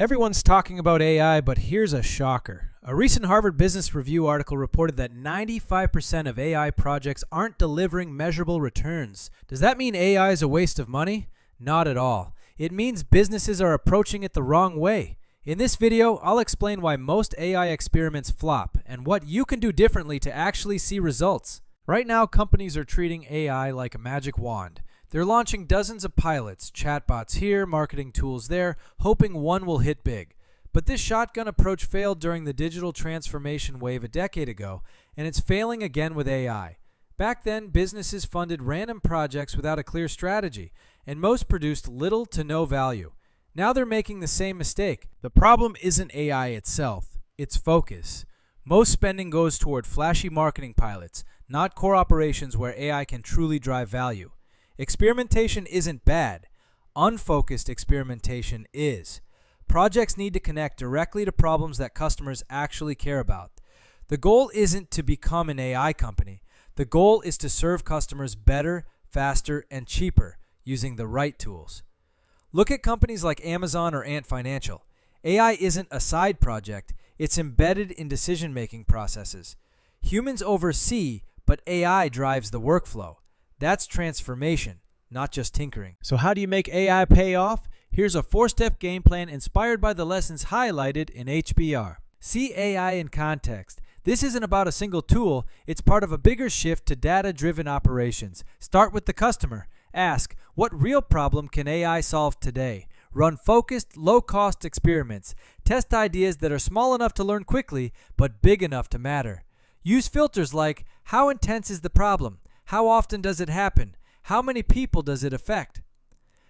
Everyone's talking about AI, but here's a shocker. A recent Harvard Business Review article reported that 95% of AI projects aren't delivering measurable returns. Does that mean AI is a waste of money? Not at all. It means businesses are approaching it the wrong way. In this video, I'll explain why most AI experiments flop and what you can do differently to actually see results. Right now, companies are treating AI like a magic wand. They're launching dozens of pilots, chatbots here, marketing tools there, hoping one will hit big. But this shotgun approach failed during the digital transformation wave a decade ago, and it's failing again with AI. Back then, businesses funded random projects without a clear strategy, and most produced little to no value. Now they're making the same mistake. The problem isn't AI itself, it's focus. Most spending goes toward flashy marketing pilots, not core operations where AI can truly drive value. Experimentation isn't bad. Unfocused experimentation is. Projects need to connect directly to problems that customers actually care about. The goal isn't to become an AI company. The goal is to serve customers better, faster, and cheaper using the right tools. Look at companies like Amazon or Ant Financial. AI isn't a side project. It's embedded in decision-making processes. Humans oversee, but AI drives the workflow. That's transformation, not just tinkering. So how do you make AI pay off? Here's a 4-step game plan inspired by the lessons highlighted in HBR. See AI in context. This isn't about a single tool. It's part of a bigger shift to data-driven operations. Start with the customer. Ask, what real problem can AI solve today? Run focused, low-cost experiments. Test ideas that are small enough to learn quickly, but big enough to matter. Use filters like, how intense is the problem? How often does it happen? How many people does it affect?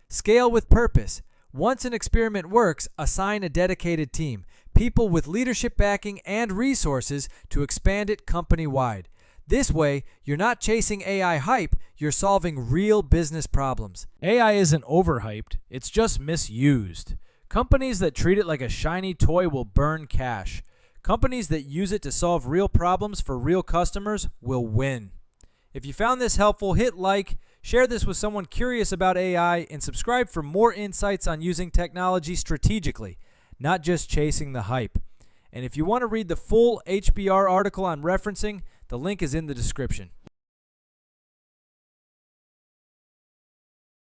Scale with purpose. Once an experiment works, assign a dedicated team, people with leadership backing and resources to expand it company-wide. This way, you're not chasing AI hype, you're solving real business problems. AI isn't overhyped, it's just misused. Companies that treat it like a shiny toy will burn cash. Companies that use it to solve real problems for real customers will win. If you found this helpful, hit like, share this with someone curious about AI, and subscribe for more insights on using technology strategically, not just chasing the hype. And if you want to read the full HBR article I'm referencing, the link is in the description.